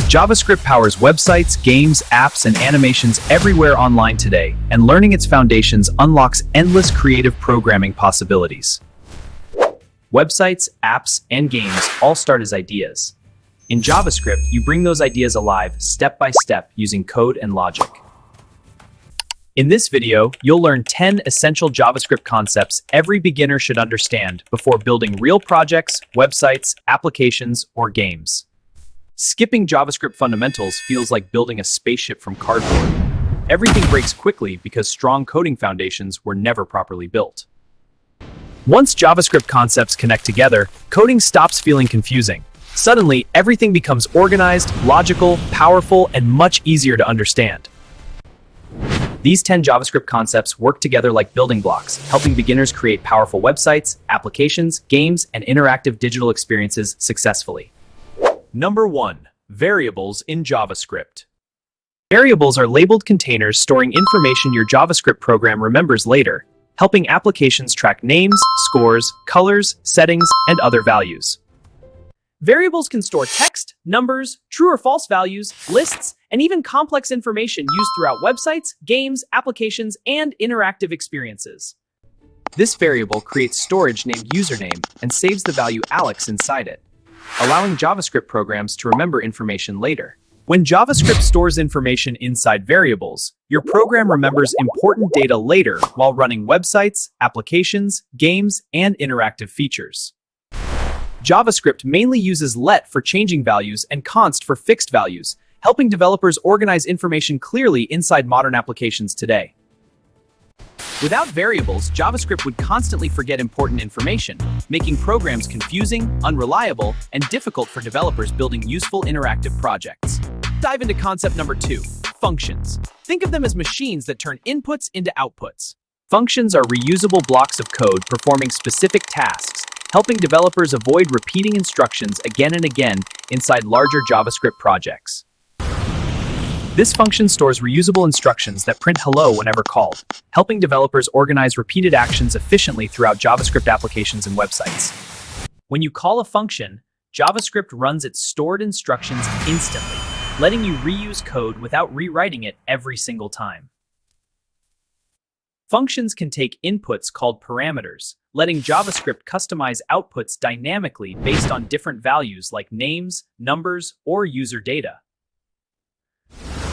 JavaScript powers websites, games, apps, and animations everywhere online today, and learning its foundations unlocks endless creative programming possibilities. Websites, apps, and games all start as ideas. In JavaScript, you bring those ideas alive step by step using code and logic. In this video, you'll learn 10 essential JavaScript concepts every beginner should understand before building real projects, websites, applications, or games. Skipping JavaScript fundamentals feels like building a spaceship from cardboard. Everything breaks quickly because strong coding foundations were never properly built. Once JavaScript concepts connect together, coding stops feeling confusing. Suddenly, everything becomes organized, logical, powerful, and much easier to understand. These 10 JavaScript concepts work together like building blocks, helping beginners create powerful websites, applications, games, and interactive digital experiences successfully. Number 1. Variables in JavaScript. Variables are labeled containers storing information your JavaScript program remembers later, helping applications track names, scores, colors, settings, and other values. Variables can store text, numbers, true or false values, lists, and even complex information used throughout websites, games, applications, and interactive experiences. This variable creates storage named username and saves the value Alex inside it, allowing JavaScript programs to remember information later. When JavaScript stores information inside variables, your program remembers important data later while running websites, applications, games, and interactive features. JavaScript mainly uses let for changing values and const for fixed values, helping developers organize information clearly inside modern applications today. Without variables, JavaScript would constantly forget important information, making programs confusing, unreliable, and difficult for developers building useful interactive projects. Dive into concept number 2, functions. Think of them as machines that turn inputs into outputs. Functions are reusable blocks of code performing specific tasks, helping developers avoid repeating instructions again and again inside larger JavaScript projects. This function stores reusable instructions that print hello whenever called, helping developers organize repeated actions efficiently throughout JavaScript applications and websites. When you call a function, JavaScript runs its stored instructions instantly, letting you reuse code without rewriting it every single time. Functions can take inputs called parameters, letting JavaScript customize outputs dynamically based on different values like names, numbers, or user data.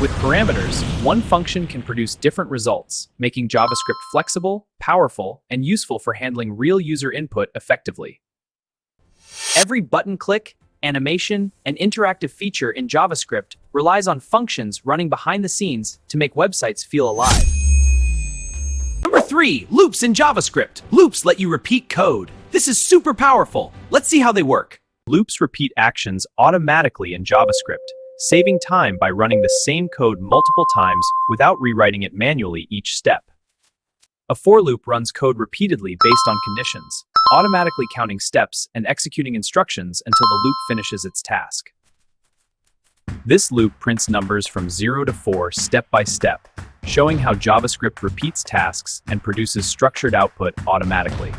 With parameters, one function can produce different results, making JavaScript flexible, powerful, and useful for handling real user input effectively. Every button click, animation, and interactive feature in JavaScript relies on functions running behind the scenes to make websites feel alive. Number 3, loops in JavaScript. Loops let you repeat code. This is super powerful. Let's see how they work. Loops repeat actions automatically in JavaScript, saving time by running the same code multiple times without rewriting it manually each step. A for loop runs code repeatedly based on conditions, automatically counting steps and executing instructions until the loop finishes its task. This loop prints numbers from 0 to 4 step by step, showing how JavaScript repeats tasks and produces structured output automatically.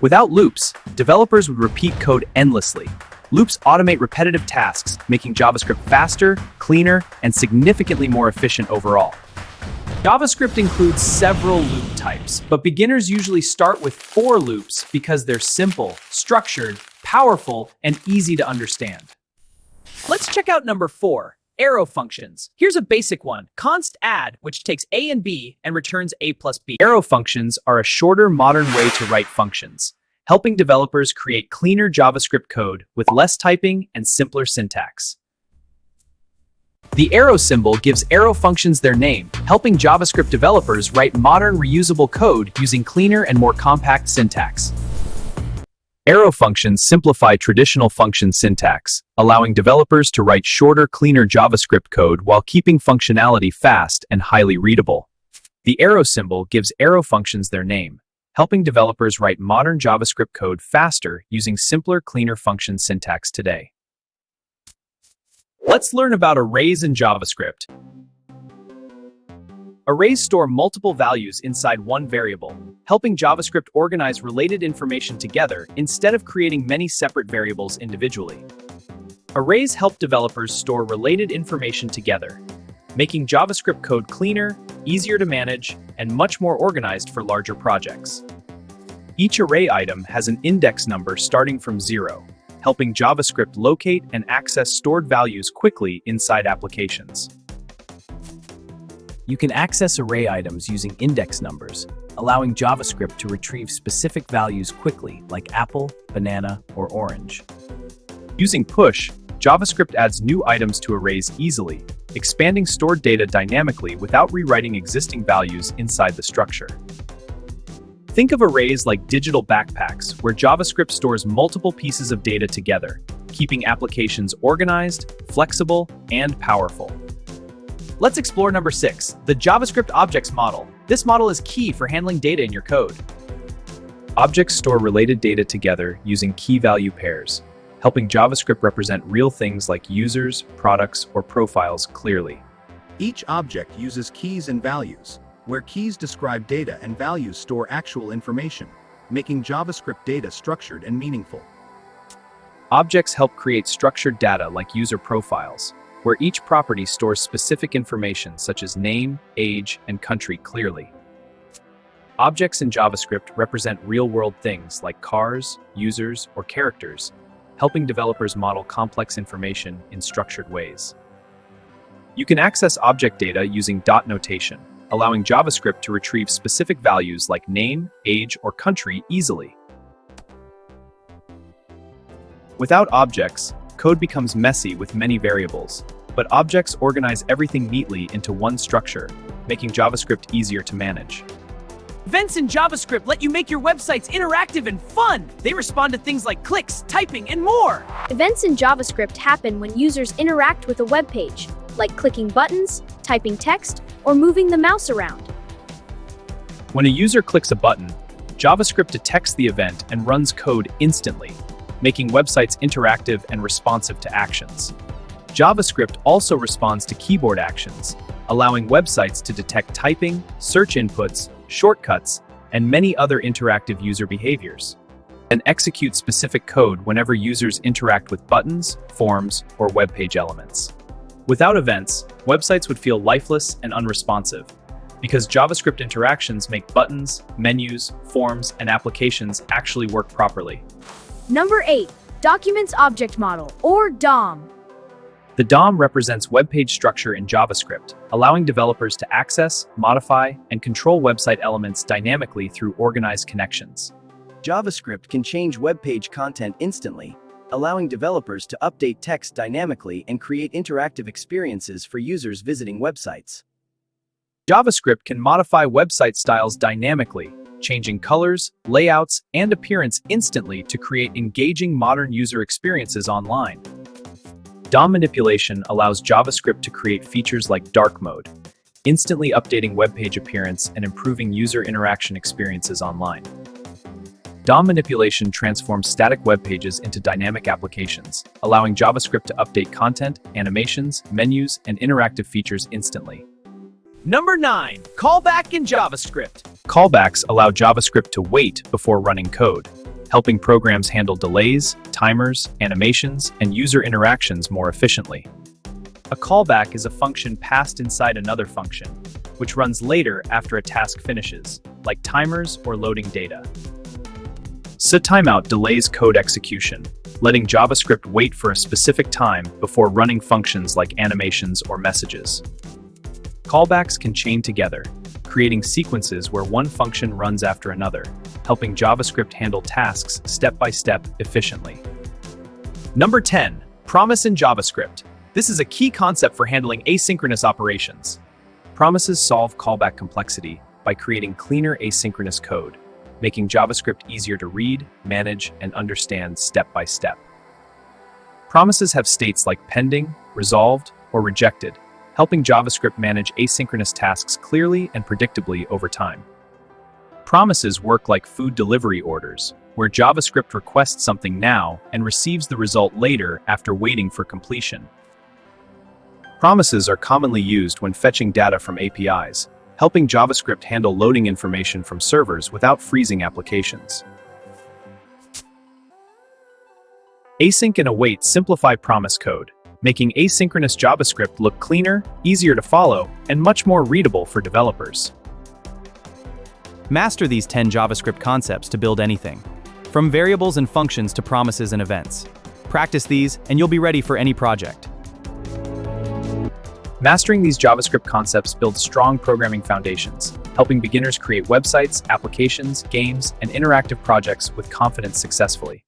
Without loops, developers would repeat code endlessly. Loops automate repetitive tasks, making JavaScript faster, cleaner, and significantly more efficient overall. JavaScript includes several loop types, but beginners usually start with for loops because they're simple, structured, powerful, and easy to understand. Let's check out number 4, arrow functions. Here's a basic one, const add, which takes A and B and returns A plus B. Arrow functions are a shorter, modern way to write functions, helping developers create cleaner JavaScript code with less typing and simpler syntax. The arrow symbol gives arrow functions their name, helping JavaScript developers write modern, reusable code using cleaner and more compact syntax. Arrow functions simplify traditional function syntax, allowing developers to write shorter, cleaner JavaScript code while keeping functionality fast and highly readable. The arrow symbol gives arrow functions their name, helping developers write modern JavaScript code faster using simpler, cleaner function syntax today. Let's learn about arrays in JavaScript. Arrays store multiple values inside one variable, helping JavaScript organize related information together instead of creating many separate variables individually. Arrays help developers store related information together, making JavaScript code cleaner, easier to manage, and much more organized for larger projects. Each array item has an index number starting from 0, helping JavaScript locate and access stored values quickly inside applications. You can access array items using index numbers, allowing JavaScript to retrieve specific values quickly, like apple, banana, or orange. Using push, JavaScript adds new items to arrays easily, expanding stored data dynamically without rewriting existing values inside the structure. Think of arrays like digital backpacks, where JavaScript stores multiple pieces of data together, keeping applications organized, flexible, and powerful. Let's explore number 6, the JavaScript objects model. This model is key for handling data in your code. Objects store related data together using key-value pairs, helping JavaScript represent real things like users, products, or profiles clearly. Each object uses keys and values, where keys describe data and values store actual information, making JavaScript data structured and meaningful. Objects help create structured data like user profiles, where each property stores specific information such as name, age, and country clearly. Objects in JavaScript represent real-world things like cars, users, or characters, helping developers model complex information in structured ways. You can access object data using dot notation, allowing JavaScript to retrieve specific values like name, age, or country easily. Without objects, code becomes messy with many variables, but objects organize everything neatly into one structure, making JavaScript easier to manage. Events in JavaScript let you make your websites interactive and fun. They respond to things like clicks, typing, and more. Events in JavaScript happen when users interact with a web page, like clicking buttons, typing text, or moving the mouse around. When a user clicks a button, JavaScript detects the event and runs code instantly, making websites interactive and responsive to actions. JavaScript also responds to keyboard actions, allowing websites to detect typing, search inputs, shortcuts, and many other interactive user behaviors, and execute specific code whenever users interact with buttons, forms, or web page elements. Without events, websites would feel lifeless and unresponsive, because JavaScript interactions make buttons, menus, forms, and applications actually work properly. Number 8, Documents Object Model, or DOM. The DOM represents web page structure in JavaScript, allowing developers to access, modify, and control website elements dynamically through organized connections. JavaScript can change web page content instantly, allowing developers to update text dynamically and create interactive experiences for users visiting websites. JavaScript can modify website styles dynamically, changing colors, layouts, and appearance instantly to create engaging modern user experiences online. DOM manipulation allows JavaScript to create features like dark mode, instantly updating web page appearance and improving user interaction experiences online. DOM manipulation transforms static web pages into dynamic applications, allowing JavaScript to update content, animations, menus, and interactive features instantly. Number 9, Callback in JavaScript. Callbacks allow JavaScript to wait before running code, helping programs handle delays, timers, animations, and user interactions more efficiently. A callback is a function passed inside another function, which runs later after a task finishes, like timers or loading data. setTimeout delays code execution, letting JavaScript wait for a specific time before running functions like animations or messages. Callbacks can chain together, creating sequences where one function runs after another, helping JavaScript handle tasks step by step efficiently. Number 10, Promise in JavaScript. This is a key concept for handling asynchronous operations. Promises solve callback complexity by creating cleaner asynchronous code, making JavaScript easier to read, manage, and understand step by step. Promises have states like pending, resolved, or rejected, helping JavaScript manage asynchronous tasks clearly and predictably over time. Promises work like food delivery orders, where JavaScript requests something now and receives the result later after waiting for completion. Promises are commonly used when fetching data from APIs, helping JavaScript handle loading information from servers without freezing applications. Async and await simplify promise code, making asynchronous JavaScript look cleaner, easier to follow, and much more readable for developers. Master these 10 JavaScript concepts to build anything, from variables and functions to promises and events. Practice these, and you'll be ready for any project. Mastering these JavaScript concepts builds strong programming foundations, helping beginners create websites, applications, games, and interactive projects with confidence successfully.